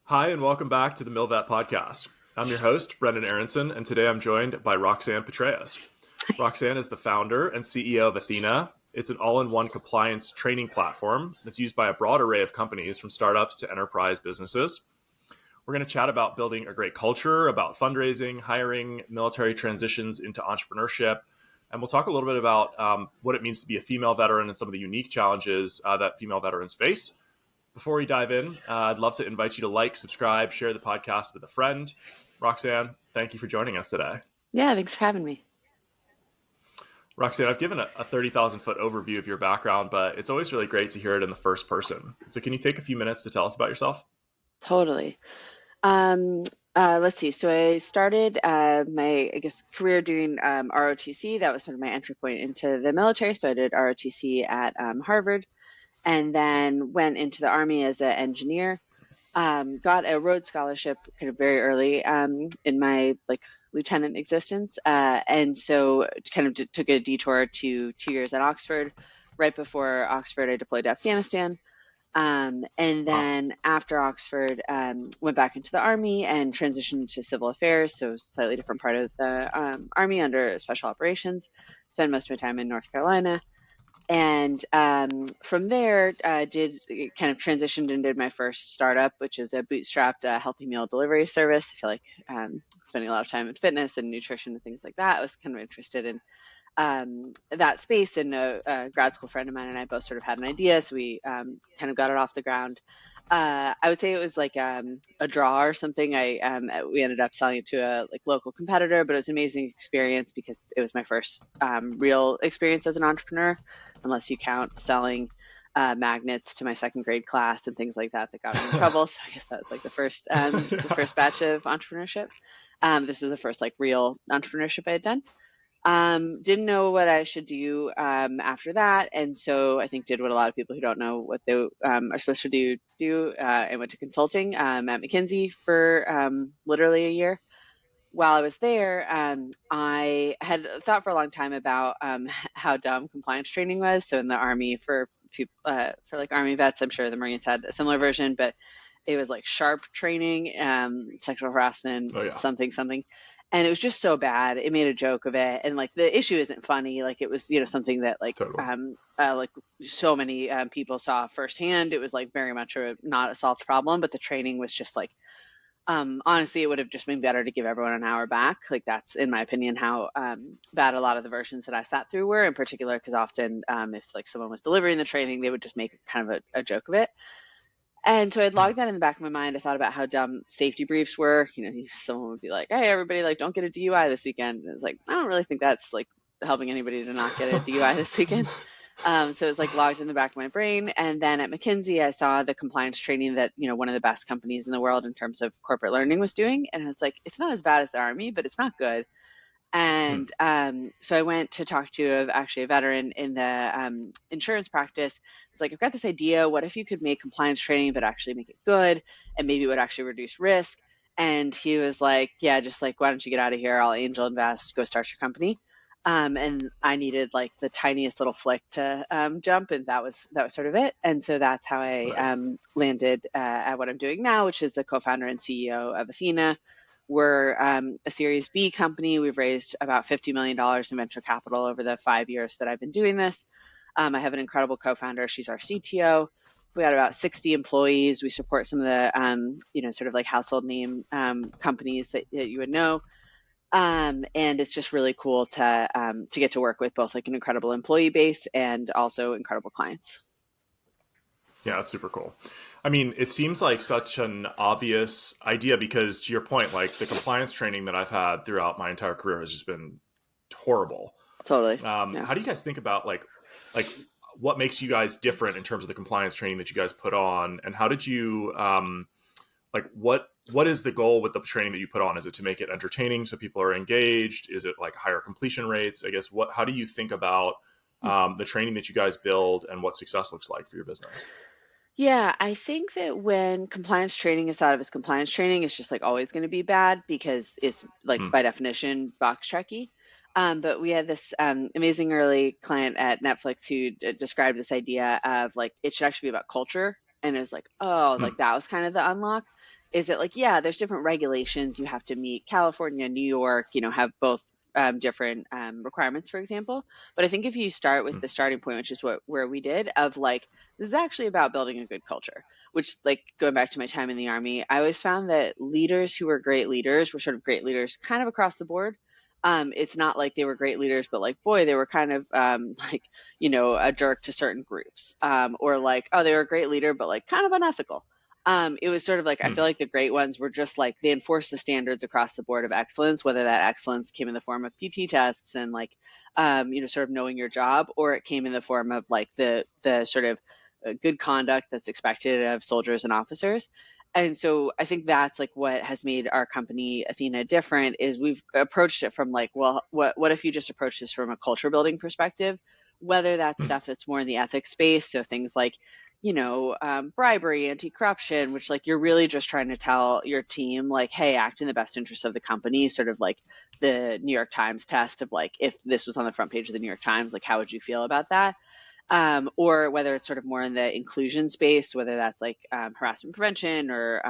Hi, and welcome back to the MilVet Podcast. I'm your host, Brendan Aronson, and today I'm joined by Roxanne Petraeus. Roxanne is the founder and CEO of Ethena. It's an all-in-one compliance training platform that's used by a broad array of companies, from startups to enterprise businesses. We're going to chat about building a great culture, about fundraising, hiring, military transitions into entrepreneurship, and we'll talk a little bit about what it means to be a female veteran and some of the unique challenges that female veterans face. Before we dive in, I'd love to invite you to like, subscribe, share the podcast with a friend. Roxanne, thank you for joining us today. Yeah, thanks for having me. Roxanne, I've given a 30,000 foot overview of your background, but it's always really great to hear it in the first person. So can you take a few minutes to tell us about yourself? Totally. Let's see. So I started my, career doing ROTC. That was sort of my entry point into the military. So I did ROTC at Harvard, and then went into the Army as an engineer. Got a Rhodes scholarship kind of very early in my lieutenant existence, and so kind of took a detour to 2 years at Oxford. Right before Oxford, I deployed to Afghanistan. And then after Oxford, went back into the Army and transitioned to civil affairs. So slightly different part of the Army under special operations. Spent most of my time in North Carolina. And from there, did kind of transitioned and did my first startup, which is a bootstrapped healthy meal delivery service. I feel like spending a lot of time in fitness and nutrition and things like that. I was kind of interested in that space, and a grad school friend of mine and I both sort of had an idea, so we kind of got it off the ground. I would say it was like a draw or something. We ended up selling it to a local competitor, but it was an amazing experience because it was my first real experience as an entrepreneur, unless you count selling magnets to my second grade class and things like that got me in trouble. So I guess that was like the first batch of entrepreneurship. This was the first real entrepreneurship I had done. Didn't know what I should do after that, and so I think did what a lot of people who don't know what they are supposed to do, and went to consulting at McKinsey for literally a year. While I was there, I had thought for a long time about how dumb compliance training was. So in the Army, for people, for Army vets, I'm sure the Marines had a similar version, but it was sharp training, sexual harassment, something. And it was just so bad. It made a joke of it, and the issue isn't funny. It was something that totally. So many people saw firsthand. It was very much not a solved problem, but the training was just honestly, it would have just been better to give everyone an hour back. That's, in my opinion, how bad a lot of the versions that I sat through were, in particular, because often if someone was delivering the training, they would just make kind of a joke of it. And so I'd logged that in the back of my mind. I thought about how dumb safety briefs were. Someone would be like, "Hey, everybody, don't get a DUI this weekend." And it's I don't really think that's helping anybody to not get a DUI this weekend. So it was logged in the back of my brain. And then at McKinsey, I saw the compliance training that, one of the best companies in the world in terms of corporate learning was doing. And I was like, it's not as bad as the Army, but it's not good. And so I went to talk to actually a veteran in the insurance practice. It's I've got this idea. What if you could make compliance training, but actually make it good, and maybe it would actually reduce risk? And he was like, yeah, just why don't you get out of here? I'll angel invest, go start your company. And I needed the tiniest little flick to jump, and that was sort of it. And so that's how I landed at what I'm doing now, which is the co-founder and CEO of Ethena. We're a Series B company. We've raised about $50 million in venture capital over the 5 years that I've been doing this. I have an incredible co-founder. She's our CTO. We got about 60 employees. We support some of the, sort of household name companies that you would know. And it's just really cool to get to work with both an incredible employee base and also incredible clients. Yeah, that's super cool. I mean, it seems like such an obvious idea because, to your point, the compliance training that I've had throughout my entire career has just been horrible. Totally. How do you guys think about what makes you guys different in terms of the compliance training that you guys put on, and how did you what is the goal with the training that you put on? Is it to make it entertaining so people are engaged? Is it higher completion rates? I guess how do you think about the training that you guys build and what success looks like for your business? Yeah, I think that when compliance training is thought of as compliance training, it's just always going to be bad because it's by definition box checky. But we had this amazing early client at Netflix who described this idea of it should actually be about culture, and it was that was kind of the unlock. is that like, yeah, there's different regulations you have to meet. California, New York, have both different requirements, for example. But I think if you start with the starting point, which is where we did, of like, this is actually about building a good culture, which, like, going back to my time in the Army, I always found that leaders who were great leaders were sort of great leaders kind of across the board. It's not like they were great leaders, but like, boy, they were kind of like, a jerk to certain groups, or like, oh, they were a great leader, but like kind of unethical. It was sort of like, I feel like the great ones were just like, they enforced the standards across the board of excellence, whether that excellence came in the form of PT tests and like, sort of knowing your job, or it came in the form of like the sort of good conduct that's expected of soldiers and officers. And so I think that's like what has made our company Ethena different, is we've approached it from like, well, what if you just approach this from a culture building perspective, whether that's stuff that's more in the ethics space, so things like, bribery, anti-corruption, which like you're really just trying to tell your team like, hey, act in the best interest of the company, sort of like the New York Times test of like, if this was on the front page of the New York Times, like how would you feel about that? Or whether it's sort of more in the inclusion space, whether that's like harassment prevention or,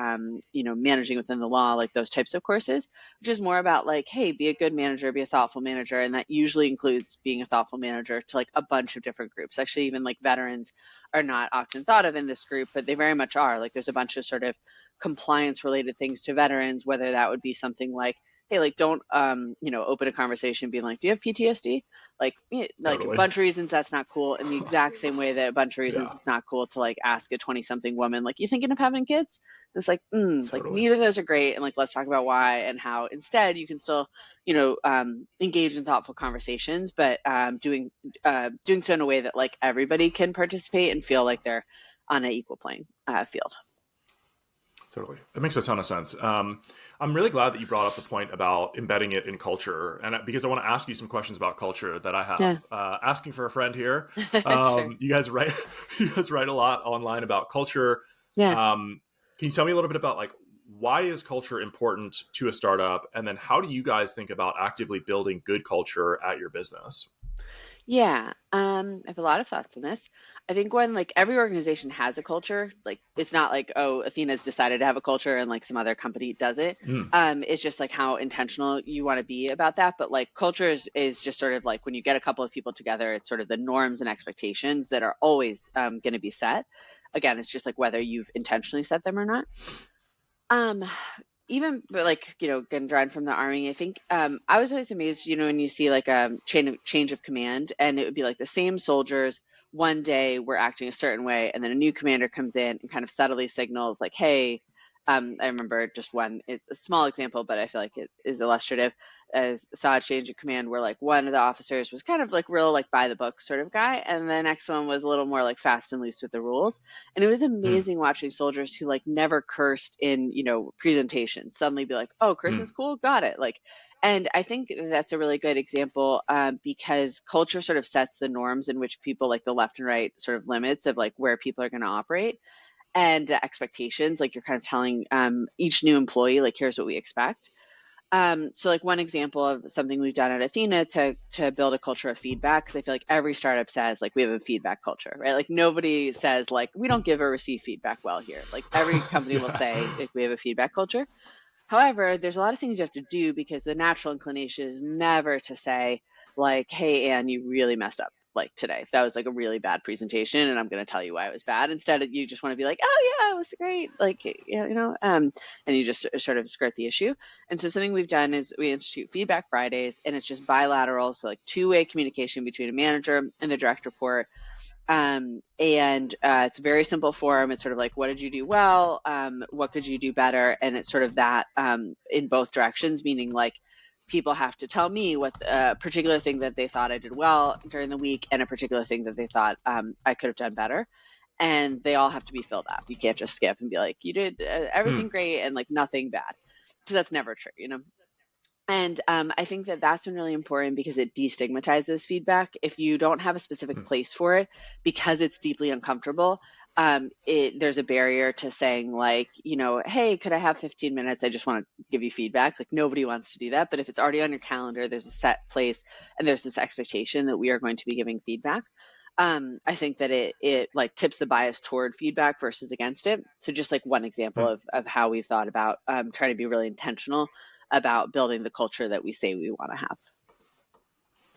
managing within the law, like those types of courses, which is more about like, hey, be a good manager, be a thoughtful manager. And that usually includes being a thoughtful manager to like a bunch of different groups. Actually, even like veterans are not often thought of in this group, but they very much are. Like there's a bunch of sort of compliance related things to veterans, whether that would be something like, hey, like don't, open a conversation being like, do you have PTSD? Like Totally. a bunch of reasons that's not cool, in the exact same way that a bunch of reasons Yeah. it's not cool to like ask a 20-something woman, like, you thinking of having kids? And it's like, like Totally. neither of those are great. And like, let's talk about why and how instead you can still, engage in thoughtful conversations, but doing so in a way that like everybody can participate and feel like they're on an equal playing field. Totally. That makes a ton of sense. I'm really glad that you brought up the point about embedding it in culture, and because I want to ask you some questions about culture that I have. Yeah. Asking for a friend here. Sure. You guys write a lot online about culture. Yeah. Can you tell me a little bit about like, why is culture important to a startup, and then how do you guys think about actively building good culture at your business? Yeah, I have a lot of thoughts on this. I think when like every organization has a culture, like it's not like, oh, Athena's decided to have a culture and like some other company does it. Mm. It's just like how intentional you want to be about that. But like culture is just sort of like when you get a couple of people together, it's sort of the norms and expectations that are always going to be set. Again, it's just like whether you've intentionally set them or not. Um, Even but like, getting drawn from the Army, I think I was always amazed, when you see like a change of command, and it would be like the same soldiers one day were acting a certain way, and then a new commander comes in and kind of subtly signals like, hey, I remember just one, it's a small example, but I feel like it is illustrative. As saw a change of command where like one of the officers was kind of like real like by the book sort of guy, and the next one was a little more like fast and loose with the rules. And it was Mm. amazing watching soldiers who like never cursed in, presentations suddenly be like, oh, cursing's Mm. cool, got it. Like, and I think that's a really good example, because culture sort of sets the norms in which people, like the left and right sort of limits of like where people are going to operate, and the expectations, like you're kind of telling each new employee, like, here's what we expect. So like one example of something we've done at Athena to build a culture of feedback, because I feel like every startup says like we have a feedback culture, right? Like nobody says like we don't give or receive feedback well here. Like every company will say like we have a feedback culture. However, there's a lot of things you have to do, because the natural inclination is never to say like, hey, Anne, you really messed up like today. That was like a really bad presentation and I'm going to tell you why it was bad. Instead, you just want to be like, oh yeah, it was great. Like, and you just sort of skirt the issue. And so something we've done is we institute feedback Fridays, and it's just bilateral. So like two-way communication between a manager and the direct report. And it's a very simple form. It's sort of like, what did you do well? What could you do better? And it's sort of that in both directions, meaning like people have to tell me what a particular thing that they thought I did well during the week, and a particular thing that they thought I could have done better. And they all have to be filled out. You can't just skip and be like, you did everything Mm. great and like nothing bad. So that's never true. And I think that that's been really important, because it destigmatizes feedback. If you don't have a specific Mm. place for it, because it's deeply uncomfortable, there's a barrier to saying like, hey, could I have 15 minutes? I just want to give you feedback. Like nobody wants to do that. But if it's already on your calendar, there's a set place and there's this expectation that we are going to be giving feedback. I think that it like tips the bias toward feedback versus against it. So just like one example of how we've thought about trying to be really intentional about building the culture that we say we want to have.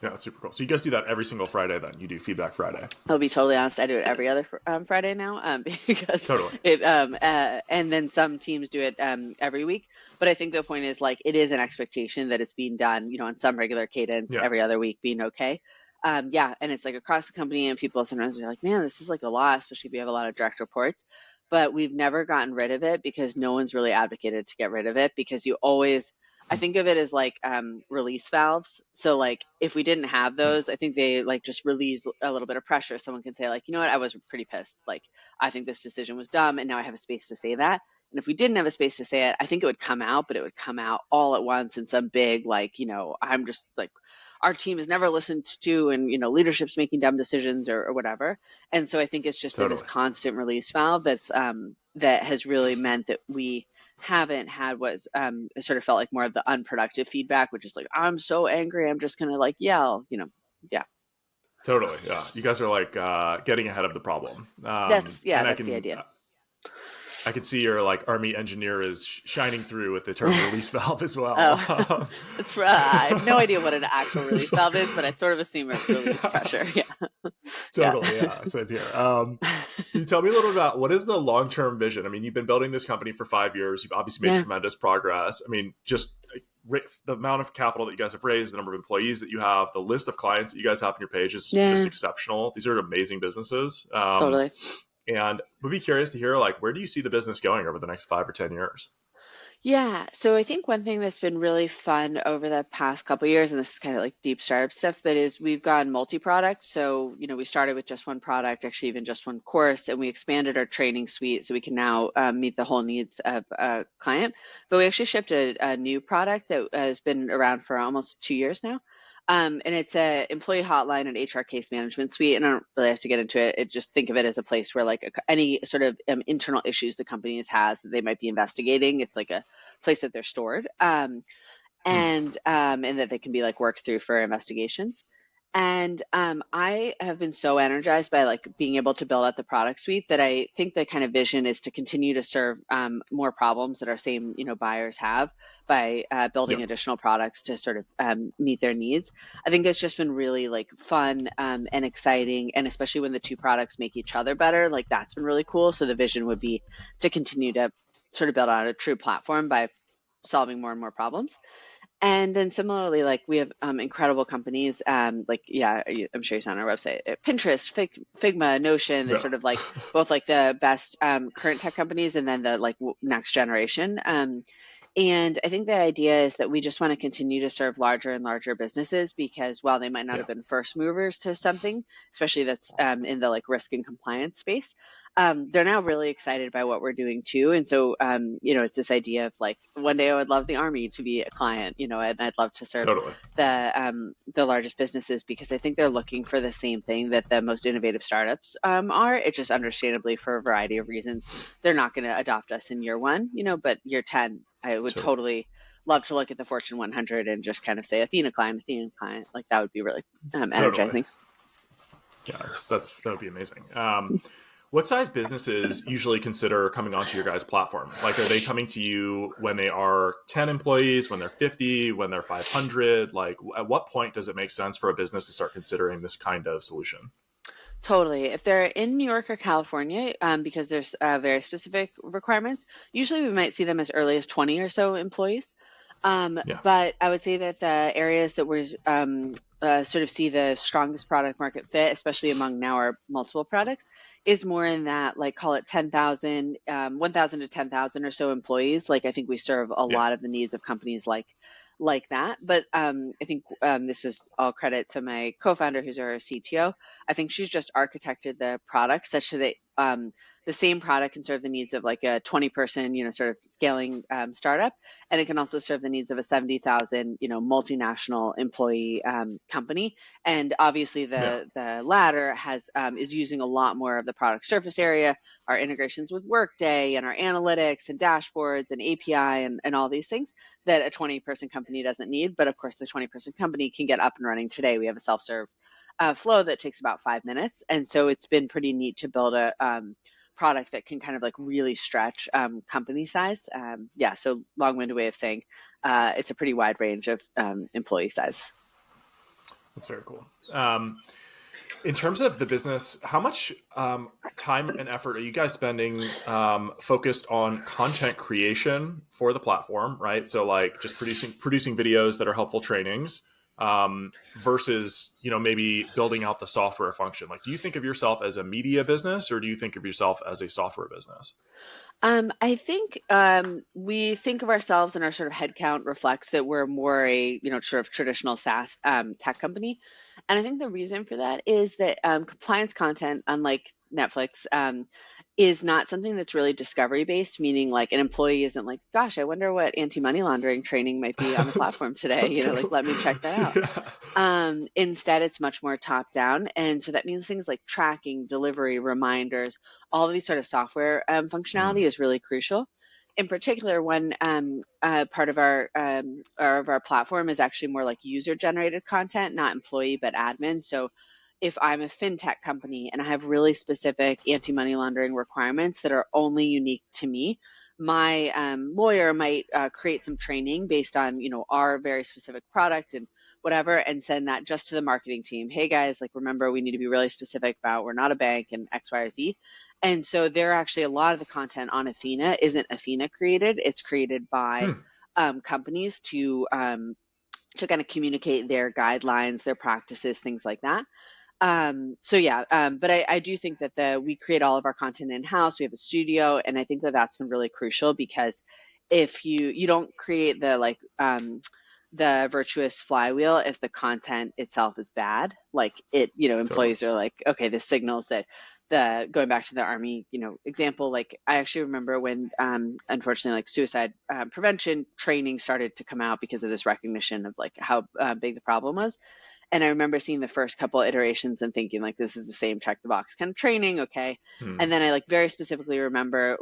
Yeah, that's super cool. So you guys do that every single Friday then? You do Feedback Friday? I'll be totally honest, I do it every other Friday now, because Totally. and then some teams do it every week. But I think the point is like it is an expectation that it's being done, on some regular cadence, Yeah. every other week being okay. Yeah, and it's like across the company, and people sometimes are like, man, this is like a lot, especially if you have a lot of direct reports. But we've never gotten rid of it because no one's really advocated to get rid of it, because you always, I think of it as like release valves. So like if we didn't have those, I think they like just release a little bit of pressure. Someone can say like, you know what, I was pretty pissed. Like I think this decision was dumb, and now I have a space to say that. And if we didn't have a space to say it, I think it would come out, but it would come out all at once in some big like, I'm just like, our team is never listened to, and leadership's making dumb decisions or whatever. And so I think it's just been this constant release valve that has really meant that we haven't had what sort of felt like more of the unproductive feedback, which is like, I'm so angry, I'm just gonna like yell, yeah. Totally. Yeah. You guys are like getting ahead of the problem. That's and that's the idea. I can see your like army engineer is shining through with the term release valve as well. Oh, I have no idea what an actual release valve is, but I sort of assume it's release pressure. Yeah. Totally. Yeah. Same here. Can you tell me a little about what is the long-term vision? I mean, you've been building this company for 5 years. You've obviously made tremendous progress. I mean, just the amount of capital that you guys have raised, the number of employees that you have, the list of clients that you guys have on your page is just exceptional. These are amazing businesses. Totally. And would be curious to hear, like, where do you see the business going over the next 5 or 10 years? Yeah. So I think one thing that's been really fun over the past couple of years, and this is kind of like deep startup stuff, but is we've gone multi-product. So, we started with just one product, actually even just one course, and we expanded our training suite so we can now meet the whole needs of a client. But we actually shipped a new product that has been around for almost 2 years now. And it's a employee hotline and HR case management suite. And I don't really have to get into it. Just think of it as a place where like any sort of internal issues the company has that they might be investigating. It's like a place that they're stored, and that they can be like worked through for investigations. And I have been so energized by like being able to build out the product suite that I think the kind of vision is to continue to serve more problems that our same buyers have by building additional products to sort of meet their needs. I think it's just been really like fun and exciting, and especially when the two products make each other better, like that's been really cool. So the vision would be to continue to sort of build out a true platform by solving more and more problems. And then similarly, like we have incredible companies, I'm sure you saw on our website, Pinterest, Figma, Notion, they're sort of like both like the best current tech companies and then the like next generation. And I think the idea is that we just want to continue to serve larger and larger businesses, because while they might not have been first movers to something, especially that's in the like risk and compliance space, they're now really excited by what we're doing too. And so, it's this idea of like, one day I would love the Army to be a client, and I'd love to serve the largest businesses, because I think they're looking for the same thing that the most innovative startups are. It's just understandably for a variety of reasons, they're not going to adopt us in year one, but year 10, I would totally love to look at the Fortune 100 and just kind of say Ethena client. Like that would be really energizing. Yeah, that would be amazing. What size businesses usually consider coming onto your guys' platform? Like, are they coming to you when they are 10 employees, when they're 50, when they're 500? Like, at what point does it make sense for a business to start considering this kind of solution? Totally. If they're in New York or California, because there's very specific requirements, usually we might see them as early as 20 or so employees. But I would say that the areas that we're sort of see the strongest product market fit, especially among now our multiple products, is more in that, like, call it 10,000, 1,000 to 10,000 or so employees. Like, I think we serve a lot of the needs of companies like that. But I think this is all credit to my co-founder, who's our CTO. I think she's just architected the product such that the same product can serve the needs of like a 20-person, sort of scaling startup, and it can also serve the needs of a 70,000, multinational employee company. And obviously, the latter is using a lot more of the product surface area, our integrations with Workday and our analytics and dashboards and API and all these things that a 20-person company doesn't need. But of course, the 20-person company can get up and running today. We have a self-serve flow that takes about 5 minutes. And so it's been pretty neat to build a product that can kind of like really stretch company size. Yeah, so long-winded way of saying it's a pretty wide range of employee size. That's very cool. In terms of the business, how much time and effort are you guys spending focused on content creation for the platform, right? So like just producing videos that are helpful trainings versus, maybe building out the software function. Like, do you think of yourself as a media business or do you think of yourself as a software business? I think we think of ourselves, and our sort of headcount reflects that we're more a sort of traditional SaaS tech company, and I think the reason for that is that compliance content, unlike Netflix, is not something that's really discovery based. Meaning, like an employee isn't like, "Gosh, I wonder what anti-money laundering training might be on the platform today." Like let me check that out. Yeah. Instead, it's much more top down. And so that means things like tracking, delivery, reminders, all of these sort of software Mm, functionality is really crucial. In particular, one part of our platform is actually more like user generated content, not employee, but admin. So if I'm a fintech company and I have really specific anti-money laundering requirements that are only unique to me, my lawyer might create some training based on our very specific product and whatever, and send that just to the marketing team. Hey guys, like remember we need to be really specific about we're not a bank and X, Y, or Z. And so there actually a lot of the content on Ethena isn't Ethena created. It's created by hmm. companies to kind of communicate their guidelines, their practices, things like that. So yeah, but I do think that we create all of our content in house. We have a studio, and I think that that's been really crucial because if you don't create the virtuous flywheel if the content itself is bad. Like Totally. employees are like, okay, this signals that the going back to the army, example, like I actually remember when unfortunately like suicide prevention training started to come out because of this recognition of like how big the problem was. And I remember seeing the first couple iterations and thinking like, this is the same check the box kind of training. Okay. Hmm. And then I like very specifically remember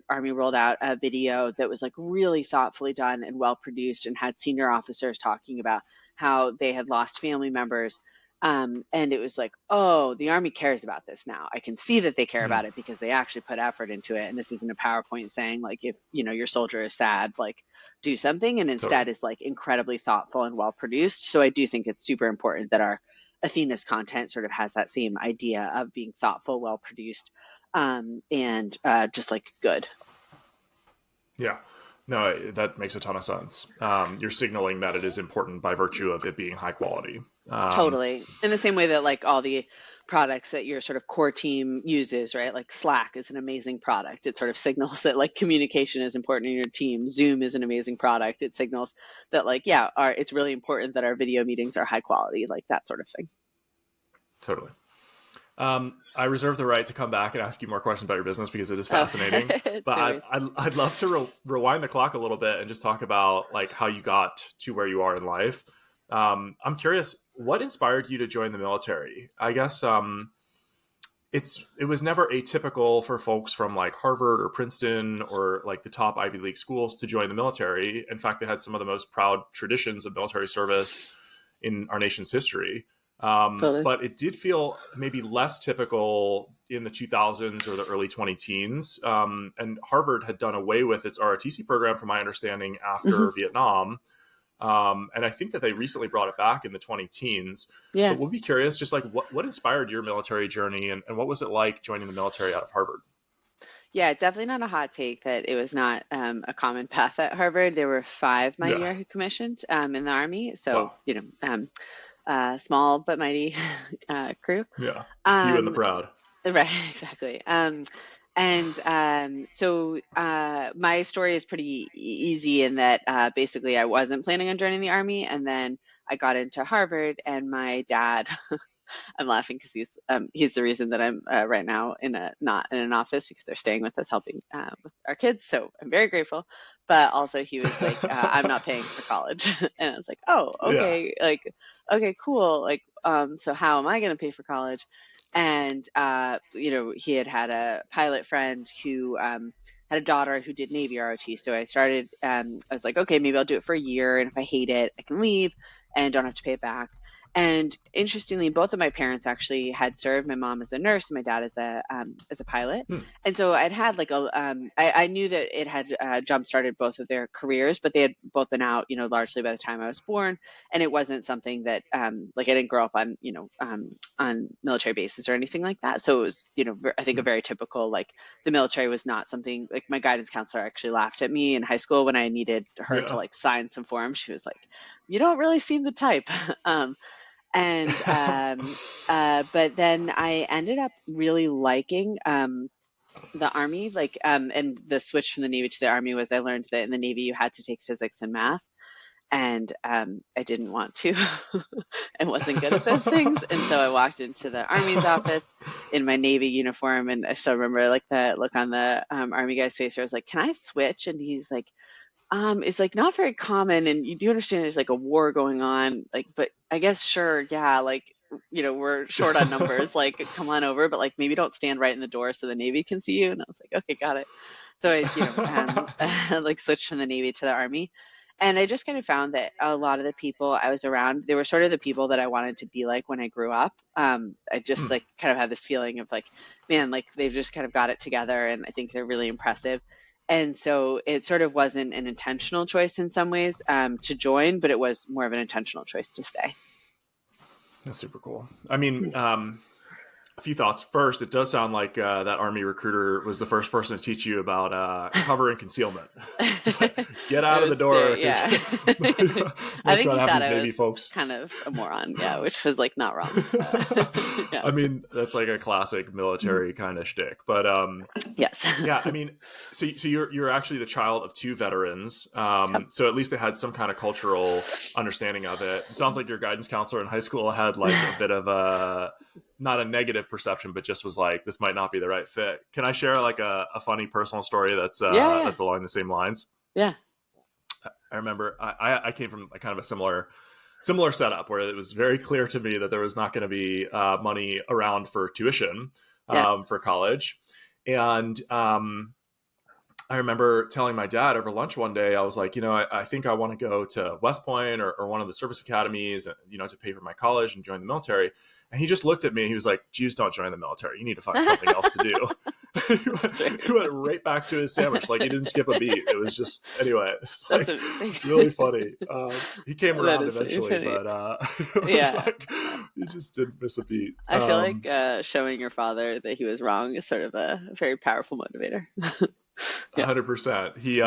Army rolled out a video that was like really thoughtfully done and well produced and had senior officers talking about how they had lost family members. And it was like, oh, the Army cares about this now. I can see that they care Hmm. about it because they actually put effort into it. And this isn't a PowerPoint saying like, if your soldier is sad, like do something, and Totally. instead is like incredibly thoughtful and well produced. So I do think it's super important that our Athena's content sort of has that same idea of being thoughtful, well produced, and just like good. Yeah. No, that makes a ton of sense. You're signaling that it is important by virtue of it being high quality. Um, Totally. In the same way that like all the products that your sort of core team uses, right? Like Slack is an amazing product. It sort of signals that like communication is important in your team. Zoom is an amazing product. It signals that like, yeah, it's really important that our video meetings are high quality, like that sort of thing. totally. I reserve the right to come back and ask you more questions about your business because it is Oh, fascinating. But no worries. I'd love to rewind the clock a little bit and just talk about like how you got to where you are in life. I'm curious, what inspired you to join the military? I guess it was never atypical for folks from like Harvard or Princeton or like the top Ivy League schools to join the military. In fact, they had some of the most proud traditions of military service in our nation's history. Totally. But it did feel maybe less typical in the 2000s or the early 20 teens. And Harvard had done away with its ROTC program, from my understanding, Hmm. after Vietnam. And I think that they recently brought it back in the 20 teens. Yeah. But we'll be curious, just like what inspired your military journey and what was it like joining the military out of Harvard? Yeah, definitely not a hot take that it was not a common path at Harvard. There were five my Yeah. year who commissioned in the Army. So, Wow. small but mighty crew. Yeah. Few and the Um, proud. right, exactly. And so my story is pretty easy in that basically I wasn't planning on joining the Army. And then I got into Harvard, and my dad I'm laughing because he's the reason that I'm right now not in an office because they're staying with us helping with our kids. So I'm very grateful. But also he was like, I'm not paying for college, and I was like, oh, Yeah. okay, like okay, cool. Like, so how am I going to pay for college? And he had a pilot friend who had a daughter who did Navy ROT. So I started. I was like, okay, maybe I'll do it for a year, and if I hate it, I can leave and don't have to pay it back. And interestingly, both of my parents actually had served. My mom as a nurse, and my dad as a pilot. Hmm. And so I'd had like I knew that it had jump started both of their careers, but they had both been out, largely by the time I was born. And it wasn't something that like I didn't grow up on, on military bases or anything like that. So it was, I think a very typical, like the military was not something like my guidance counselor actually laughed at me in high school when I needed her to Yeah. like sign some forms. She was like, "You don't really seem the type." And but then I ended up really liking the Army, like and the switch from the Navy to the Army was I learned that in the Navy you had to take physics and math, and I didn't want to and wasn't good at those things. And so I walked into the Army's office in my Navy uniform, and I still remember like the look on the Army guy's face where I was like, "Can I switch?" And he's like, it's like not very common, and you do understand there's like a war going on, like, but I guess sure, yeah, like, we're short on numbers, like, come on over, but like maybe don't stand right in the door so the Navy can see you. And I was like, okay, got it. So I, like switched from the Navy to the Army. And I just kind of found that a lot of the people I was around, they were sort of the people that I wanted to be like when I grew up. I just Hmm. like kind of had this feeling of like, man, like they've just kind of got it together, and I think they're really impressive. And so it sort of wasn't an intentional choice in some ways to join, but it was more of an intentional choice to stay. That's super cool. I mean, a few thoughts. First, it does sound like that Army recruiter was the first person to teach you about cover and concealment. Like, get out of the door. Yeah. I That's think what he happens, thought I Navy was folks. kind of a moron, yeah, which was like not wrong. Yeah. I mean, that's like a classic military kind of shtick. But Yes. yeah, I mean, so you're actually the child of two veterans. Yep. So at least they had some kind of cultural understanding of it. It sounds like your guidance counselor in high school had like a bit of a not a negative perception, but just was like, this might not be the right fit. Can I share like a funny personal story that's Yeah. that's along the same lines? Yeah. I remember I came from kind of a similar setup where it was very clear to me that there was not going to be money around for tuition Yeah. for college. And I remember telling my dad over lunch one day, I was like, I think I want to go to West Point or one of the service academies, to pay for my college and join the military. And he just looked at me and he was like, Jews don't join the military. You need to find something else to do. He went right back to his sandwich. Like he didn't skip a beat. It was just, anyway, it's like really funny. He came around eventually, but it was like, he just didn't miss a beat. I feel like showing your father that he was wrong is sort of a very powerful motivator. 100%. He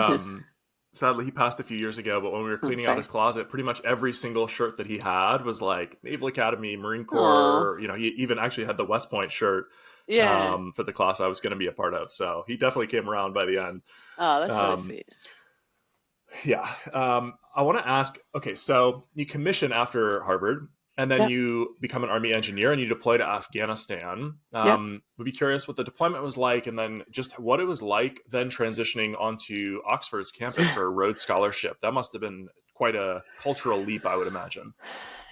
sadly he passed a few years ago, but when we were cleaning out his closet, pretty much every single shirt that he had was like Naval Academy, Marine Corps. He even actually had the West Point shirt for the class I was going to be a part of. So he definitely came around by the end. Oh, that's really sweet. Yeah. I want to ask, okay, so you commission after Harvard, and then you become an Army engineer and you deploy to Afghanistan. Would be curious what the deployment was like, and then just what it was like then transitioning onto Oxford's campus for a Rhodes Scholarship. That must have been quite a cultural leap, I would imagine.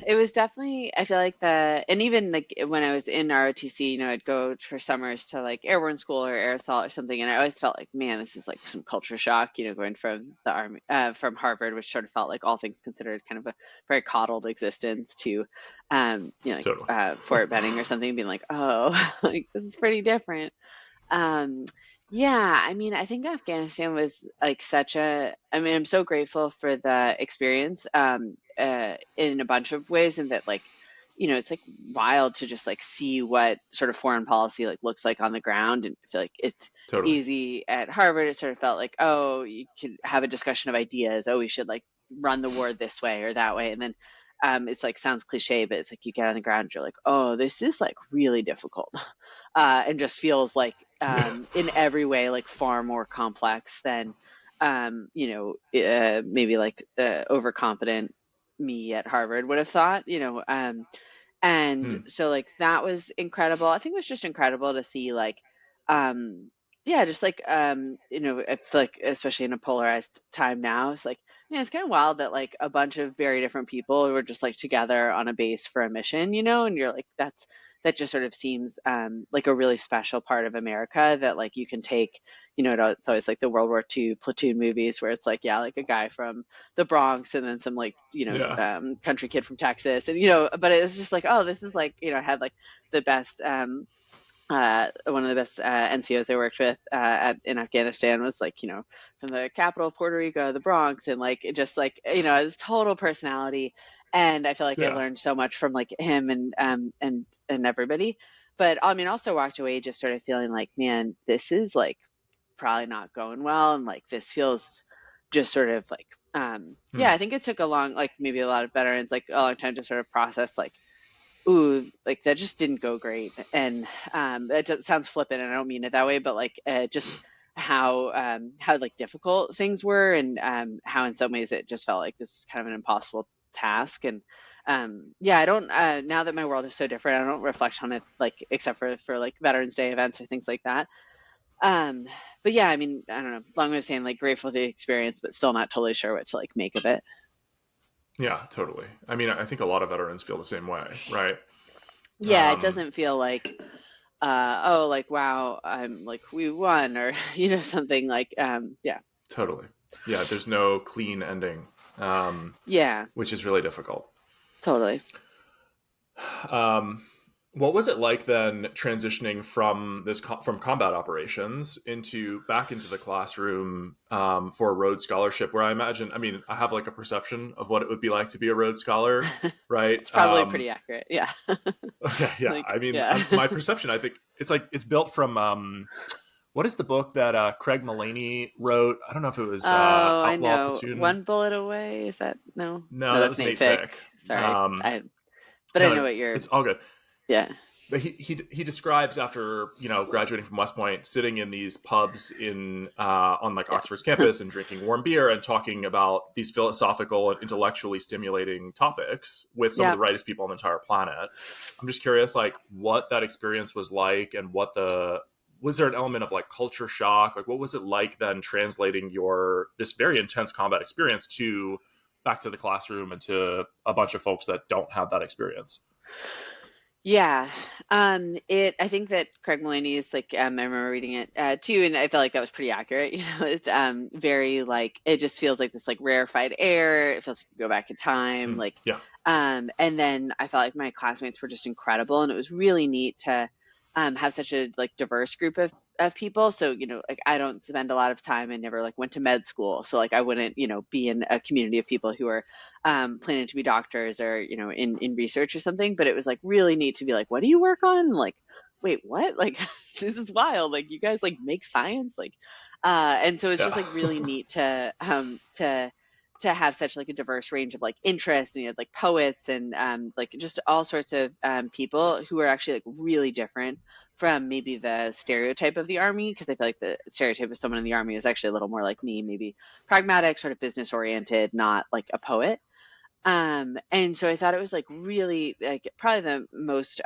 It was definitely, I feel like and even like when I was in ROTC, I'd go for summers to like airborne school or air assault or something. And I always felt like, man, this is like some culture shock, going from the Army, from Harvard, which sort of felt like all things considered kind of a very coddled existence to, Totally. Fort Benning or something, being like, oh, like this is pretty different. Yeah, I mean, I think Afghanistan was like I'm so grateful for the experience in a bunch of ways, and that like, it's like wild to just like see what sort of foreign policy like looks like on the ground. And I feel like it's easy at Harvard. It sort of felt like, oh, you could have a discussion of ideas. Oh, we should like run the war this way or that way. And then it's like sounds cliche, but it's like you get on the ground and you're like, oh, this is like really difficult. And just feels like in every way like far more complex than maybe like overconfident me at Harvard would have thought, and so like that was incredible. I think it was just incredible to see like just like I feel like especially in a polarized time now, it's like, man, it's kind of wild that like a bunch of very different people were just like together on a base for a mission, and you're like, that just sort of seems like a really special part of America that like you can take, it's always like the World War II platoon movies where it's like, yeah, like a guy from the Bronx and then some like, Yeah. country kid from Texas. And, but it was just like, oh, this is like, I had like the best, one of the best NCOs I worked with in Afghanistan was like, from the capital of Puerto Rico, the Bronx, and like, it just like, his total personality. And I feel like I Yeah. learned so much from like him and everybody. But I mean, also walked away just sort of feeling like, man, this is like probably not going well. And like, this feels just sort of like, Hmm. yeah, I think it took a long, like maybe a lot of veterans, like a long time to sort of process like, ooh, like that just didn't go great. And that just sounds flippant and I don't mean it that way, but like just how like difficult things were and how in some ways it just felt like this is kind of an impossible task. And yeah, I don't now that my world is so different, I don't reflect on it like except for like Veterans Day events or things like that. Um, but yeah, I mean, I don't know, long way of saying like grateful for the experience, but still not totally sure what to like make of it. Yeah, totally. I mean, I think a lot of veterans feel the same way, right? Yeah, it Um, doesn't feel like oh, like, wow, I'm like, we won, or, something like, yeah, totally. Yeah, there's no clean ending, um, yeah, which is really difficult. totally. Um, what was it like then transitioning from from combat operations into back into the classroom for a Rhodes Scholarship? Where I imagine, I mean, I have like a perception of what it would be like to be a Rhodes Scholar, right? It's probably pretty accurate. Yeah. Okay, yeah. Like, I mean, yeah. my perception, I think it's like it's built from what is the book that Craig Mullaney wrote? I don't know if it was Oh, I Outlaw know. Platoon. One bullet away. Is that no? No, No, that that's was Nate Nate Fick. Fick. Sorry. But I know No, what you're, it's all good. yeah. But he describes after graduating from West Point, sitting in these pubs in on like Yeah. Oxford's campus and drinking warm beer and talking about these philosophical and intellectually stimulating topics with some of Yeah. the rightest people on the entire planet. I'm just curious, like, what that experience was like, and was there an element of like culture shock? Like, what was it like then translating this very intense combat experience back to the classroom and to a bunch of folks that don't have that experience? Yeah. I think that Craig Mullaney is like, I remember reading it too, and I felt like that was pretty accurate. It's very like, it just feels like this like rarefied air. It feels like you go back in time. Hmm. Like, Yeah. and then I felt like my classmates were just incredible, and it was really neat to have such a like diverse group of people. So, like I don't spend a lot of time and never like went to med school. So like I wouldn't, be in a community of people who are planning to be doctors or, in research or something. But it was like really neat to be like, what do you work on? Like, wait, what? Like, this is wild. Like you guys like make science. Like, and so it's just Yeah. like really neat to have such like a diverse range of like interests, and you had like poets and like just all sorts of people who are actually like really different from maybe the stereotype of the army, because I feel like the stereotype of someone in the army is actually a little more like me, maybe pragmatic, sort of business oriented, not like a poet. And so I thought it was like really like probably the most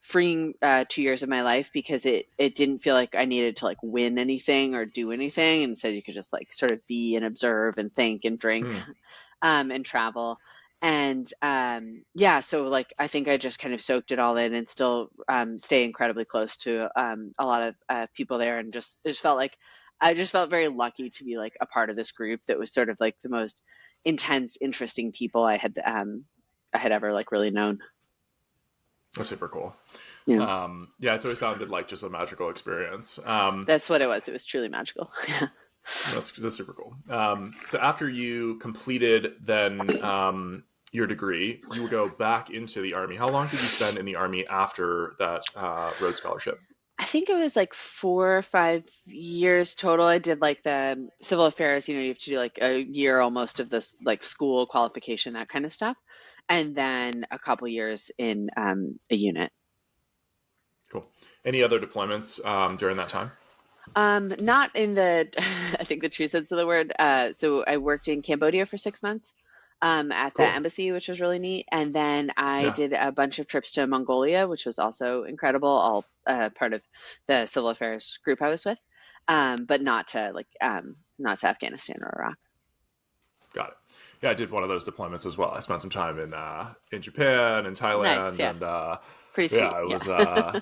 freeing 2 years of my life, because it didn't feel like I needed to like win anything or do anything. Instead, you could just like sort of be and observe and think and drink Hmm. and travel. And yeah, so like I think I just kind of soaked it all in and still stay incredibly close to a lot of people there, and just felt like I just felt very lucky to be like a part of this group that was sort of like the most intense, interesting people I had ever like really known. That's super cool. Yeah. Yeah, it's always sounded like just a magical experience. That's what it was. It was truly magical. That's super cool. So after you completed then your degree, you would go back into the Army. How long did you spend in the Army after that Rhodes Scholarship? I think it was like 4 or 5 years total. I did like the civil affairs, you have to do like a year almost of this like school qualification, that kind of stuff. And then a couple years in a unit. Cool. Any other deployments during that time? Not in the, I think the true sense of the word. So I worked in Cambodia for 6 months at the Cool. embassy, which was really neat. And then I Yeah. did a bunch of trips to Mongolia, which was also incredible, all part of the civil affairs group I was with, but not to Afghanistan or Iraq. Got it. Yeah, I did one of those deployments as well. I spent some time in Japan and Nice, Thailand, yeah. and Pretty sweet. Yeah, it was, Yeah.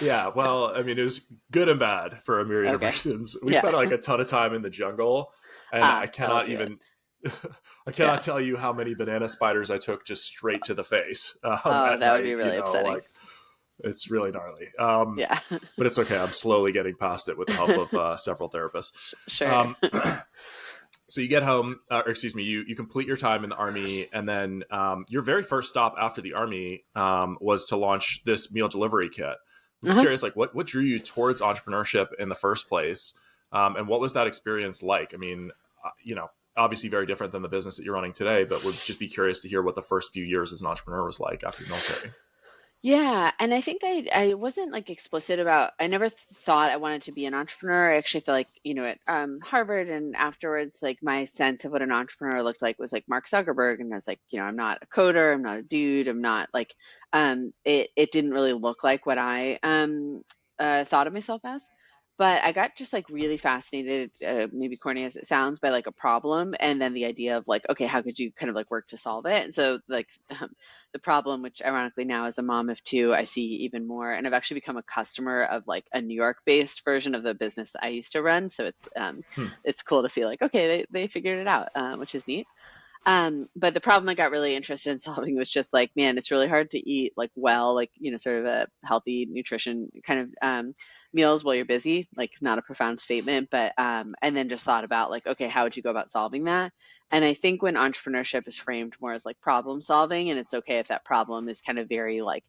yeah, well, I mean, it was good and bad for a myriad of Okay. reasons. We Yeah. spent like a ton of time in the jungle, and I That'll cannot do it. even, I Yeah. cannot tell you how many banana spiders I took just straight to the face Oh, at that would be night. You really know, upsetting. like it's really gnarly. Yeah. But it's okay. I'm slowly getting past it with the help of several therapists. Sure. Um, so you get home, or excuse me, you complete your time in the army, and then your very first stop after the army was to launch this meal delivery kit. I'm Uh-huh. curious, like what drew you towards entrepreneurship in the first place, and what was that experience like? I mean, obviously very different than the business that you're running today, but would just be curious to hear what the first few years as an entrepreneur was like after the military. Yeah, and I think I wasn't like explicit about I never thought I wanted to be an entrepreneur. I actually feel like, at Harvard and afterwards, like my sense of what an entrepreneur looked like was like Mark Zuckerberg, and I was like, I'm not a coder, I'm not a dude, I'm not like it didn't really look like what I thought of myself as. But I got just like really fascinated, maybe corny as it sounds, by like a problem, and then the idea of like, okay, how could you kind of like work to solve it? And so like the problem, which ironically now as a mom of two, I see even more. And I've actually become a customer of like a New York based version of the business I used to run. So Hmm. it's cool to see like, okay, they figured it out, which is neat. But the problem I got really interested in solving was just like, man, it's really hard to eat like well, like, sort of a healthy nutrition kind of meals while you're busy, like not a profound statement, but and then just thought about like, okay, how would you go about solving that? And I think when entrepreneurship is framed more as like problem solving, and it's okay if that problem is kind of very like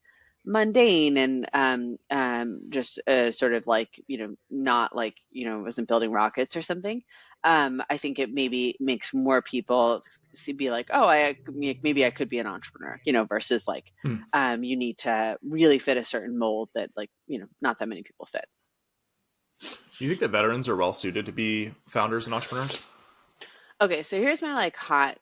mundane and just sort of like, not like, wasn't building rockets or something. I think it maybe makes more people be like, oh, maybe I could be an entrepreneur, versus like Hmm. you need to really fit a certain mold that like, not that many people fit. Do you think that veterans are well suited to be founders and entrepreneurs? Okay, so here's my like hot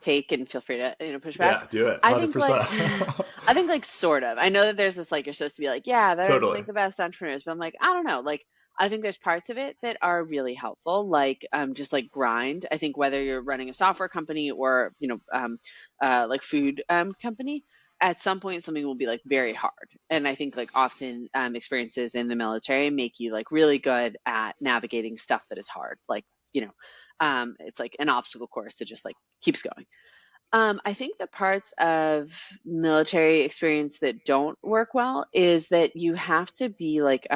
take, and feel free to push back. Yeah, do it. I think like 100%. I think like sort of. I know that there's this like you're supposed to be like, yeah, veterans Totally. make the best entrepreneurs, but I'm like, I don't know. Like I think there's parts of it that are really helpful, like just like grind. I think whether you're running a software company or like food company, at some point something will be like very hard. And I think like often experiences in the military make you like really good at navigating stuff that is hard. Like it's like an obstacle course that just like keeps going. I think the parts of military experience that don't work well is that you have to be like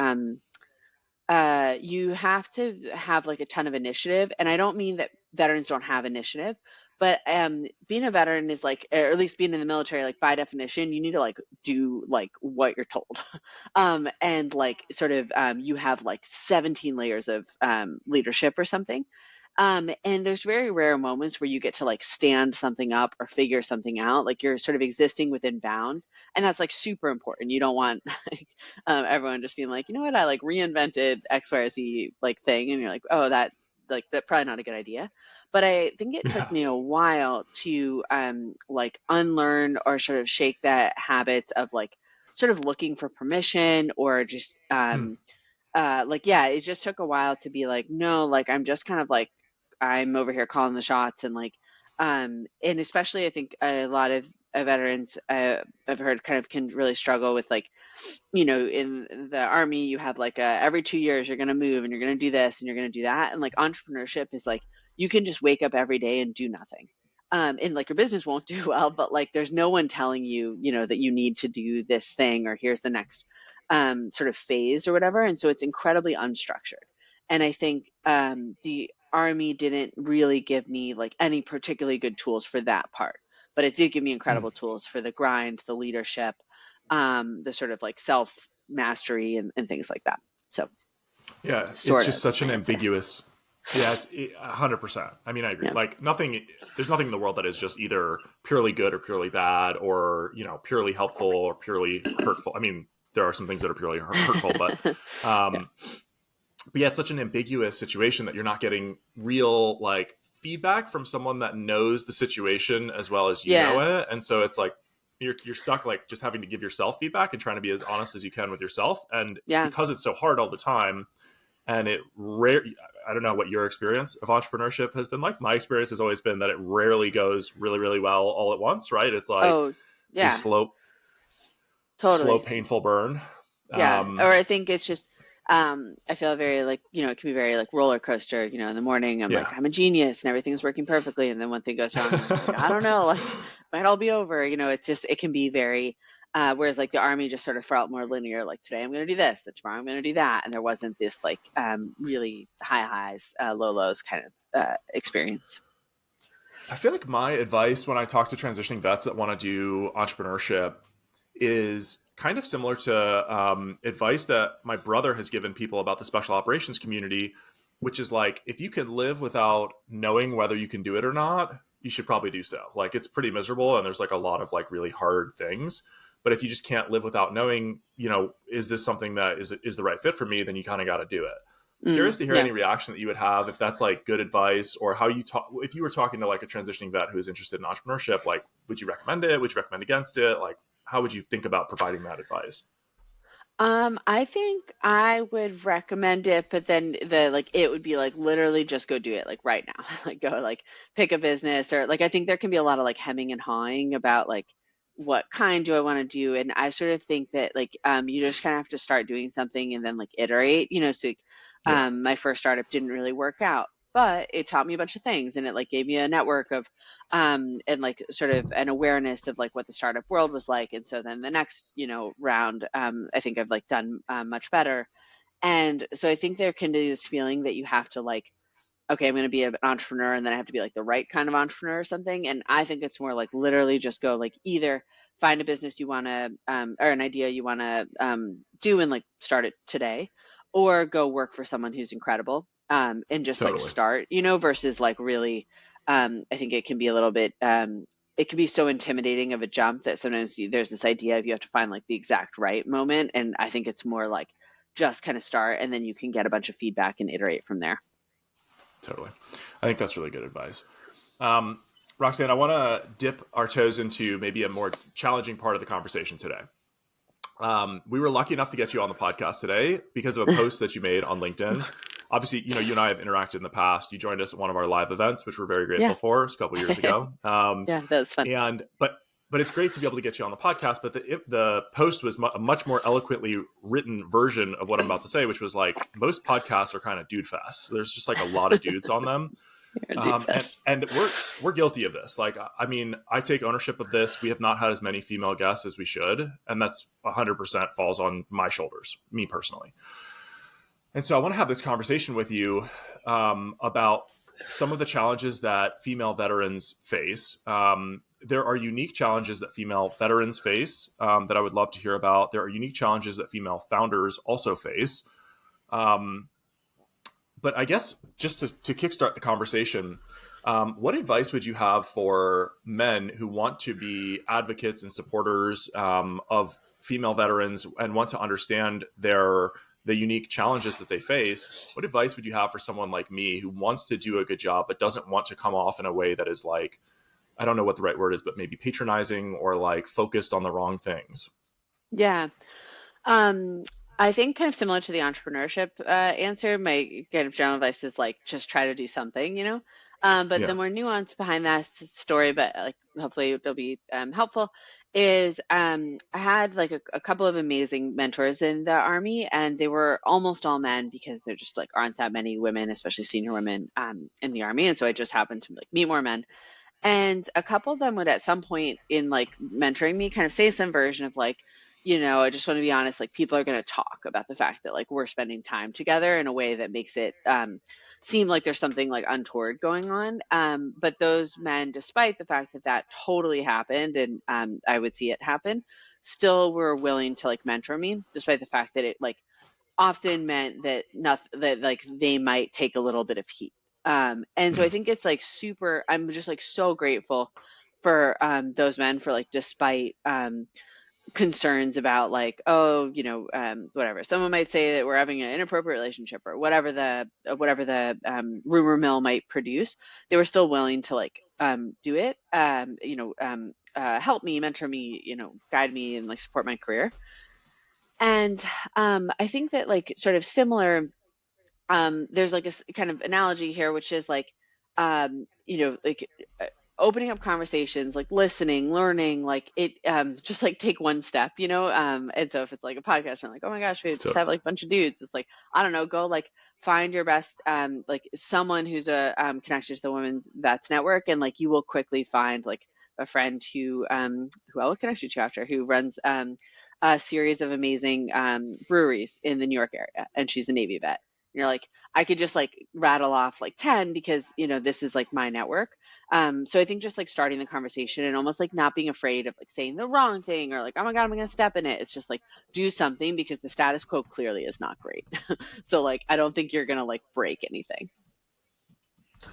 you have to have like a ton of initiative. And I don't mean that veterans don't have initiative, but being a veteran is like, or at least being in the military, like by definition, you need to like do like what you're told. And like sort of you have like 17 layers of leadership or something. And there's very rare moments where you get to like stand something up or figure something out. Like you're sort of existing within bounds. And that's like super important. You don't want like, everyone just being like, you know what, I like reinvented X, Y, or Z like thing. And you're like, oh, that's probably not a good idea. But I think it took Yeah. me a while to like unlearn or sort of shake that habit of like sort of looking for permission or just Hmm. like yeah, it just took a while to be like, no, like I'm just kind of like I'm over here calling the shots. And like and especially I think a lot of veterans I've heard kind of can really struggle with like, in the army you have like every 2 years you're going to move and you're going to do this and you're going to do that. And like entrepreneurship is like you can just wake up every day and do nothing. And like your business won't do well, but like there's no one telling you, that you need to do this thing or here's the next sort of phase or whatever. And so it's incredibly unstructured. And I think the army didn't really give me like any particularly good tools for that part, but it did give me Hmm. incredible tools for the grind, the leadership, the sort of like self mastery and things like that. So Yeah, it's sort just of such an answer. ambiguous. Yeah, it's 100%. I mean, I agree. Yeah. Like nothing, there's nothing in the world that is just either purely good or purely bad, or purely helpful or purely hurtful. I mean, there are some things that are purely hurtful, Yeah. um, but yeah, it's such an ambiguous situation that you're not getting real like feedback from someone that knows the situation as well as you know Yeah. it, and so it's like you're stuck like just having to give yourself feedback and trying to be as honest as you can with yourself, and Yeah. because it's so hard all the time, and it rare. I don't know what your experience of entrepreneurship has been like. My experience has always been that it rarely goes really, really well all at once. Right? It's like Oh, these yeah. slow. slow, Totally. painful burn. Yeah. Or Um, I think it's just, I feel very like, it can be very like roller coaster, in the morning I'm like, yeah. I'm a genius and everything's working perfectly. And then one thing goes wrong and I'm like, I don't know, like might all be over. It's just, it can be very, whereas like the army just sort of felt more linear, like today I'm going to do this, then tomorrow I'm going to do that. And there wasn't this like, really high highs, low lows kind of, experience. I feel like my advice when I talk to transitioning vets that want to do entrepreneurship is kind of similar to advice that my brother has given people about the special operations community, which is like, if you can live without knowing whether you can do it or not, you should probably do so. Like, it's pretty miserable and there's like a lot of like really hard things. But if you just can't live without knowing, is this something that is the right fit for me, then you kind of got to do it. Curious to hear Yeah. any reaction that you would have if that's like good advice, or how you talk if you were talking to like a transitioning vet who is interested in entrepreneurship. Like, would you recommend it? Would you recommend against it? Like, how would you think about providing that advice? I think I would recommend it, but then it would be like literally just go do it like right now. Like go like pick a business or like I think there can be a lot of like hemming and hawing about like what kind do I want to do? And I sort of think that like you just kind of have to start doing something and then like iterate, so Yeah, my first startup didn't really work out, but it taught me a bunch of things and it like gave me a network of and like sort of an awareness of like what the startup world was like. And so then the next, round, I think I've like done much better. And so I think there can be this feeling that you have to like, okay, I'm going to be an entrepreneur and then I have to be like the right kind of entrepreneur or something. And I think it's more like literally just go like either find a business you want to, or an idea you want to do and like start it today, or go work for someone who's incredible and just like totally. start, versus like really, I think it can be a little bit, it can be so intimidating of a jump that sometimes there's this idea of you have to find like the exact right moment. And I think it's more like just kind of start and then you can get a bunch of feedback and iterate from there. Totally. I think that's really good advice. Um, Roxanne, I want to dip our toes into maybe a more challenging part of the conversation today. We were lucky enough to get you on the podcast today because of a post that you made on LinkedIn. Obviously, you and I have interacted in the past. You joined us at one of our live events, which we're very grateful Yeah. for. It's a couple years ago. Yeah, that's fun. And but it's great to be able to get you on the podcast. But the post was a much more eloquently written version of what I'm about to say, which was like, most podcasts are kind of dude fests. There's just like a lot of dudes on them. And we're guilty of this. Like, I mean, I take ownership of this. We have not had as many female guests as we should, and that's 100% falls on my shoulders, me personally. And so I want to have this conversation with you about some of the challenges that female veterans face. There are unique challenges that female veterans face that I would love to hear about. There are unique challenges that female founders also face. But I guess just to kickstart the conversation, what advice would you have for men who want to be advocates and supporters of female veterans and want to understand the unique challenges that they face? What advice would you have for someone like me who wants to do a good job but doesn't want to come off in a way that is like, I don't know what the right word is, but maybe patronizing or like focused on the wrong things? Yeah. Um, I think kind of similar to the entrepreneurship answer, my kind of general advice is like just try to do something, but Yeah. the more nuance behind that story, but like hopefully it'll be helpful, is I had like a couple of amazing mentors in the army, and they were almost all men because there just like aren't that many women, especially senior women, in the army, and so I just happened to like meet more men. And a couple of them would at some point in like mentoring me kind of say some version of like, I just want to be honest, like people are going to talk about the fact that like we're spending time together in a way that makes it seem like there's something like untoward going on. But those men, despite the fact that that totally happened and I would see it happen, still were willing to like mentor me, despite the fact that it like often meant that nothing that like they might take a little bit of heat. And so I Mm. think it's like super, I'm just like so grateful for those men for like despite concerns about like, oh, whatever. Someone might say that we're having an inappropriate relationship or whatever the rumor mill might produce. They were still willing to like do it, help me, mentor me, guide me and like support my career. And I think that like sort of similar, there's like a kind of analogy here, which is like, like opening up conversations, like listening, learning, like it, just like take one step, and so if it's like a podcast and like, oh my gosh, we just So have like a bunch of dudes, it's like, I don't know, go like find your best, like someone who's a connection to the Women's Vets Network, and like you will quickly find like a friend who I will connect you to after, who runs a series of amazing breweries in the New York area, and she's a Navy vet. And you're like, I could just like rattle off like 10 because this is like my network. So I think just like starting the conversation and almost like not being afraid of like saying the wrong thing or like, oh my God, I'm gonna step in it. It's just like do something, because the status quo clearly is not great. So like I don't think you're gonna like break anything.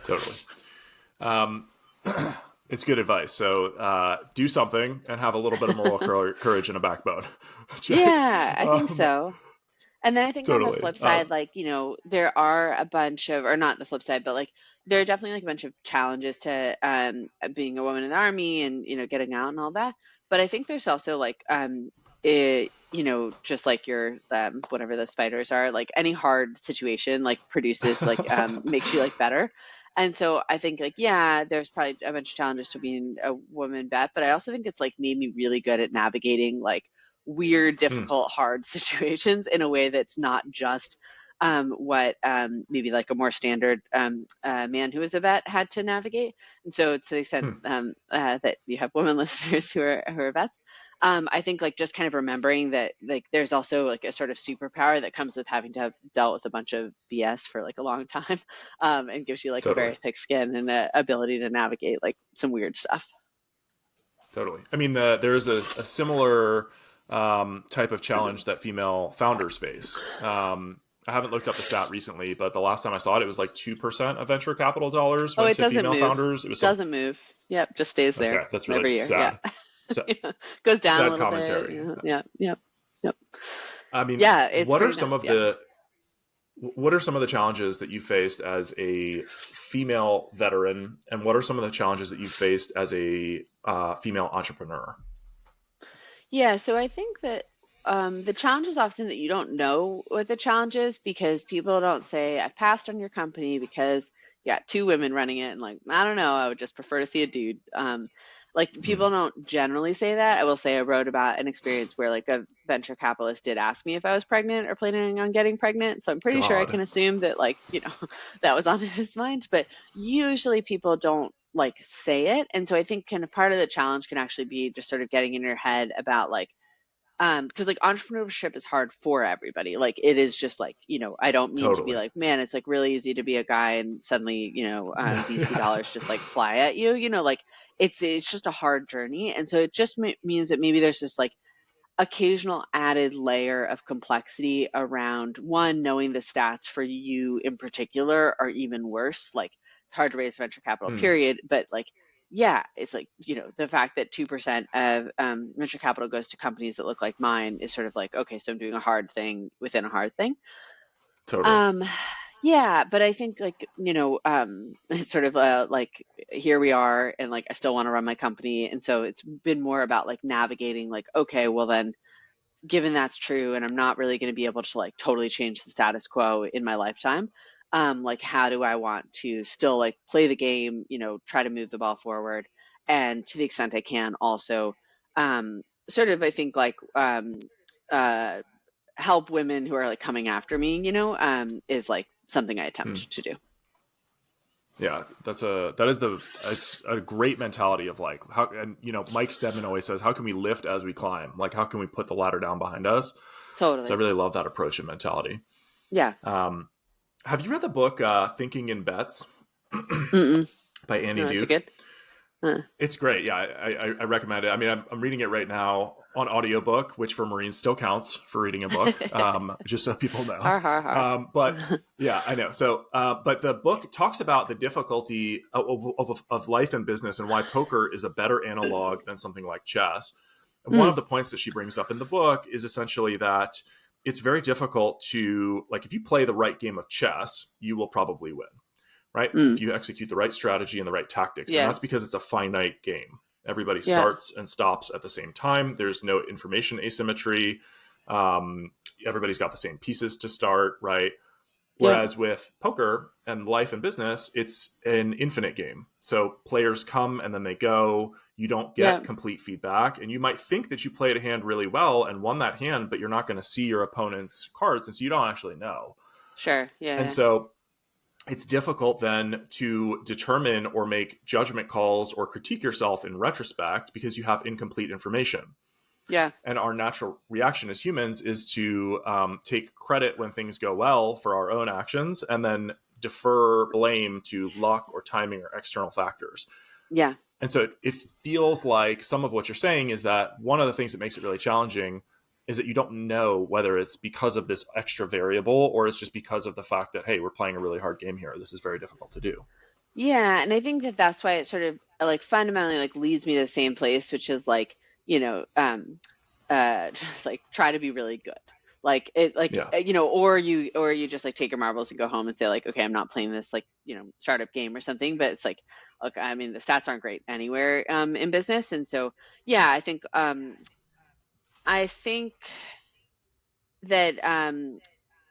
totally. Um, it's good advice. So do something and have a little bit of moral courage and a backbone. Yeah, I think um, so. And then I think on the totally. flip side, like, there are a bunch of, or not the flip side, but like there are definitely like a bunch of challenges to being a woman in the army and, getting out and all that. But I think there's also like just like your whatever those spiders are, like any hard situation like produces like makes you like better. And so I think like, yeah, there's probably a bunch of challenges to being a woman vet, but I also think it's like made me really good at navigating like weird, Hmm. difficult, hard situations in a way that's not just what maybe like a more standard man who is a vet had to navigate. And so, to the extent Hmm. that you have women listeners who are vets, I think like just kind of remembering that like there's also like a sort of superpower that comes with having to have dealt with a bunch of BS for like a long time, and gives you like a Totally. very thick skin and an ability to navigate like some weird stuff. Totally. I mean, there is a similar type of challenge that female founders face. I haven't looked up the stat recently, but the last time I saw it, it was like 2% of venture capital dollars Oh, went it to doesn't female move. founders. It was some. Doesn't move. Yep, just stays there Okay, that's really every year. Yeah. sad. Sa- Yeah. Goes down a sad little bit. commentary. Yeah. Yep. Yep. I mean, Yeah, it's what are pretty some nuts. of Yeah. the challenges that you faced as a female veteran, and what are some of the challenges that you faced as a female entrepreneur? Yeah, so I think that the challenge is often that you don't know what the challenge is, because people don't say, I've passed on your company because you got two women running it. And like, I don't know, I would just prefer to see a dude. Like Hmm. people don't generally say that. I will say I wrote about an experience where like a venture capitalist did ask me if I was pregnant or planning on getting pregnant. So I'm pretty sure I God, can assume that like, that was on his mind. But usually people don't like say it. And so I think kind of part of the challenge can actually be just sort of getting in your head about like, because like entrepreneurship is hard for everybody. Like it is just like, I don't mean to be totally. like, man, it's like really easy to be a guy and suddenly, VC Yeah, dollars just like fly at you, like it's just a hard journey. And so it just means that maybe there's just like occasional added layer of complexity around one, knowing the stats for you in particular are even worse. Like it's hard to raise venture capital, Hmm. period. But like, yeah, it's like, the fact that 2% of venture capital goes to companies that look like mine is sort of like, okay, so I'm doing a hard thing within a hard thing. Totally. Um, yeah, but I think like, it's sort of like here we are, and like I still want to run my company. And so it's been more about like navigating like, okay, well then, given that's true, and I'm not really going to be able to like totally change the status quo in my lifetime, like how do I want to still like play the game, try to move the ball forward, and to the extent I can also sort of, I think like uh, help women who are like coming after me, is like something I Hmm. attempt to do. Yeah, it's a great mentality of like how, and Mike Stedman always says, how can we lift as we climb? Like how can we put the ladder down behind us? So I Totally. really love that approach and mentality. Yeah. Um, have you read the book Thinking in Bets Mm-mm. by Annie No, that's a Duke? good. Uh, It's great. Yeah, I recommend it. I mean, I'm reading it right now on audiobook, which for Marines still counts for reading a book, just so people know. har har har. But yeah, I know. So, but the book talks about the difficulty of life and business and why poker is a better analog than something like chess. And one Mm, of the points that she brings up in the book is essentially that it's very difficult to, like, if you play the right game of chess, you will probably win, right? If mm. you execute the right strategy and the right tactics. And Yeah. that's because it's a finite game. Everybody Yeah. starts and stops at the same time. There's no information asymmetry. Everybody's got the same pieces to start, right? Yeah. Whereas with poker and life and business, it's an infinite game. So players come and then they go. You don't Yeah. get complete feedback. And you might think that you played a hand really well and won that hand, but you're not going to see your opponent's cards. And so you don't actually know. Sure. Yeah. And Yeah. so it's difficult then to determine or make judgment calls or critique yourself in retrospect because you have incomplete information. Yeah. And our natural reaction as humans is to take credit when things go well for our own actions and then defer blame to luck or timing or external factors. Yeah. And so it feels like some of what you're saying is that one of the things that makes it really challenging is that you don't know whether it's because of this extra variable or it's just because of the fact that, hey, we're playing a really hard game here. This is very difficult to do. Yeah, and I think that that's why it sort of like fundamentally like leads me to the same place, which is like, you know, just like try to be really good. Like it like Yeah. or you just like take your marbles and go home and say like, okay, I'm not playing this like, startup game or something, but it's like, look, I mean, the stats aren't great anywhere in business. And so yeah, I think that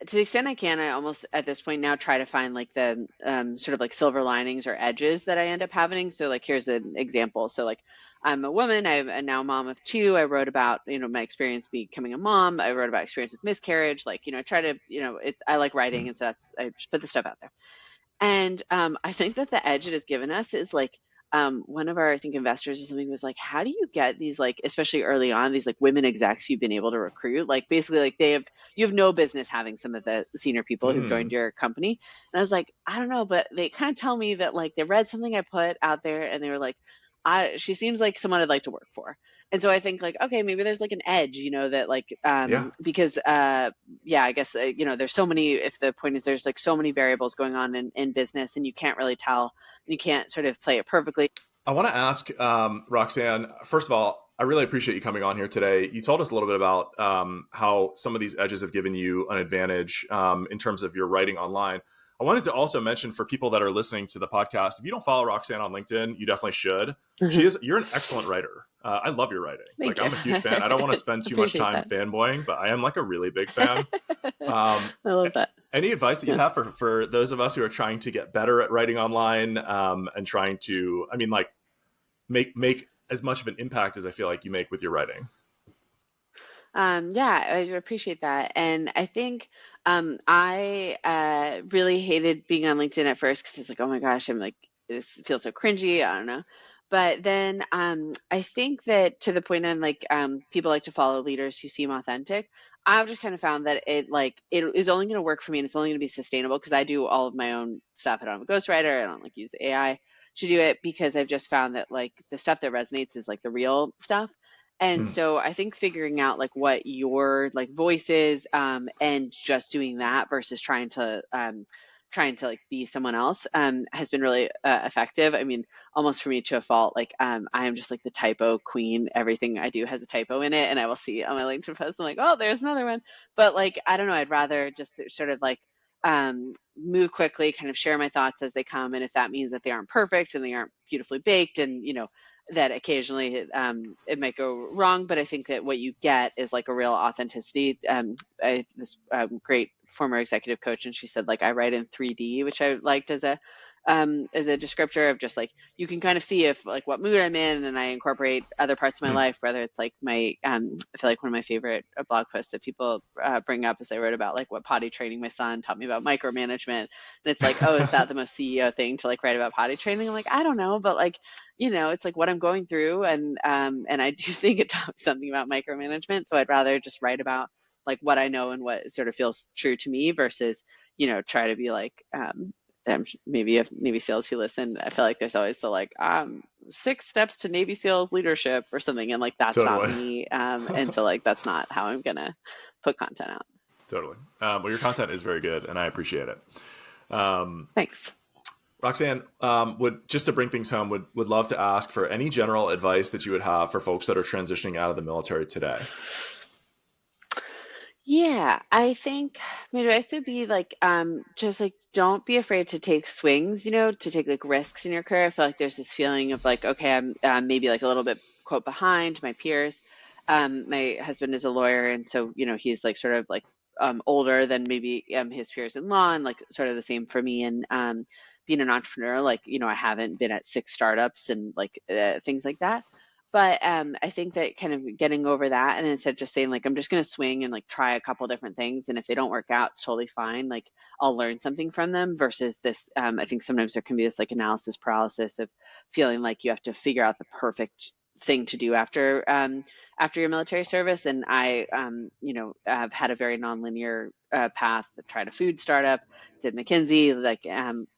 to the extent I can, I almost at this point now try to find like the sort of like silver linings or edges that I end up having. So like here's an example. So like I'm a woman. I'm a now mom of two. I wrote about my experience becoming a mom. I wrote about experience with miscarriage. Like I try to I like writing, Mm. and so I just put the stuff out there. And I think that the edge it has given us is like one of our, I think, investors or something was like, how do you get these, like, especially early on, these like women execs you've been able to recruit? Like basically like you have no business having some of the senior people who've joined Mm. your company. And I was like, I don't know, but they kind of tell me that like they read something I put out there and they were like, she seems like someone I'd like to work for. And so I think like, okay, maybe there's like an edge, that like, Yeah. because, yeah, I guess, there's so many, if the point is there's like so many variables going on in business and you can't really tell, you can't sort of play it perfectly. I want to ask Roxanne, first of all, I really appreciate you coming on here today. You told us a little bit about how some of these edges have given you an advantage in terms of your writing online. I wanted to also mention for people that are listening to the podcast, if you don't follow Roxanne on LinkedIn, you definitely should. You're an excellent writer. I love your writing. Thank Like, you. I'm a huge fan. I don't want to spend too much Appreciate time that. fanboying, but I am like a really big fan. I love that. Any advice that you Yeah. have for those of us who are trying to get better at writing online and trying to, I mean, like, make as much of an impact as I feel like you make with your writing? Yeah, I appreciate that. And I think I really hated being on LinkedIn at first because it's like, oh my gosh, I'm like, this feels so cringy. I don't know. But then I think that to the point on like people like to follow leaders who seem authentic. I've just kind of found that it is only going to work for me and it's only going to be sustainable because I do all of my own stuff. I don't have a ghostwriter. I don't like use AI to do it because I've just found that like the stuff that resonates is like the real stuff. And Hmm. so I think figuring out like what your like voice is, and just doing that versus trying to like be someone else, has been really effective. I mean, almost for me to a fault. Like I am just like the typo queen. Everything I do has a typo in it, and I will see on my LinkedIn post. I'm like, oh, there's another one. But like I don't know. I'd rather just sort of like move quickly, kind of share my thoughts as they come, and if that means that they aren't perfect and they aren't beautifully baked, and that occasionally it might go wrong, but I think that what you get is like a real authenticity. This great former executive coach, and she said like I write in 3D, which I liked as a descriptor of just like you can kind of see if like what mood I'm in, and I incorporate other parts of my Hmm. life, whether it's like my I feel like one of my favorite blog posts that people bring up is I wrote about like what potty training my son taught me about micromanagement, and it's like, oh, is that the most CEO thing to like write about potty training? I'm like, I don't know, but like it's like what I'm going through, and I do think it taught me something about micromanagement, so I'd rather just write about like what I know and what sort of feels true to me versus try to be like maybe if Navy SEALs who listen, I feel like there's always the like 6 steps to Navy SEAls leadership or something, and like that's not Totally. me, and so like that's not how I'm gonna put content out. Totally. Well, your content is very good, and I appreciate it. Thanks. Roxanne, would just to bring things home, would love to ask for any general advice that you would have for folks that are transitioning out of the military today. Yeah, I think my advice would be like just like don't be afraid to take swings, to take like risks in your career. I feel like there's this feeling of like, okay, I'm maybe like a little bit quote behind my peers. My husband is a lawyer, and so he's like sort of like older than maybe his peers in law, and like sort of the same for me. And being an entrepreneur, like, I haven't been at 6 startups and like things like that. But I think that kind of getting over that, and instead of just saying like I'm just going to swing and like try a couple different things, and if they don't work out, it's totally fine. Like I'll learn something from them. Versus this, I think sometimes there can be this like analysis paralysis of feeling like you have to figure out the perfect thing to do after your military service. And I, have had a very nonlinear path. Tried a food startup, did McKinsey, like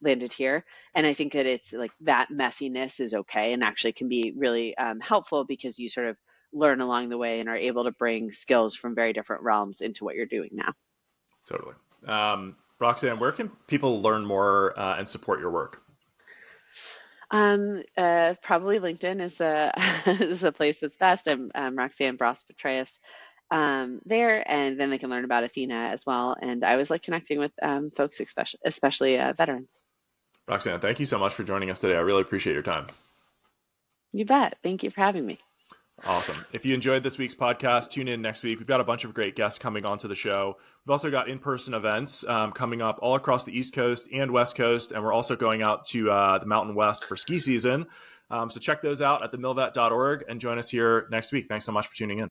landed here. And I think that it's like that messiness is okay and actually can be really helpful, because you sort of learn along the way and are able to bring skills from very different realms into what you're doing now. Totally. Roxanne, where can people learn more and support your work? Probably LinkedIn is the is the place that's best. I'm Roxanne Bras Petraeus there, and then they can learn about Ethena as well. And I always like connecting with folks, especially veterans. Roxanne, thank you so much for joining us today. I really appreciate your time. You bet. Thank you for having me. Awesome. If you enjoyed this week's podcast, tune in next week. We've got a bunch of great guests coming onto the show. We've also got in-person events coming up all across the East Coast and West Coast, and we're also going out to the Mountain West for ski season. So check those out at themilvet.org and join us here next week. Thanks so much for tuning in.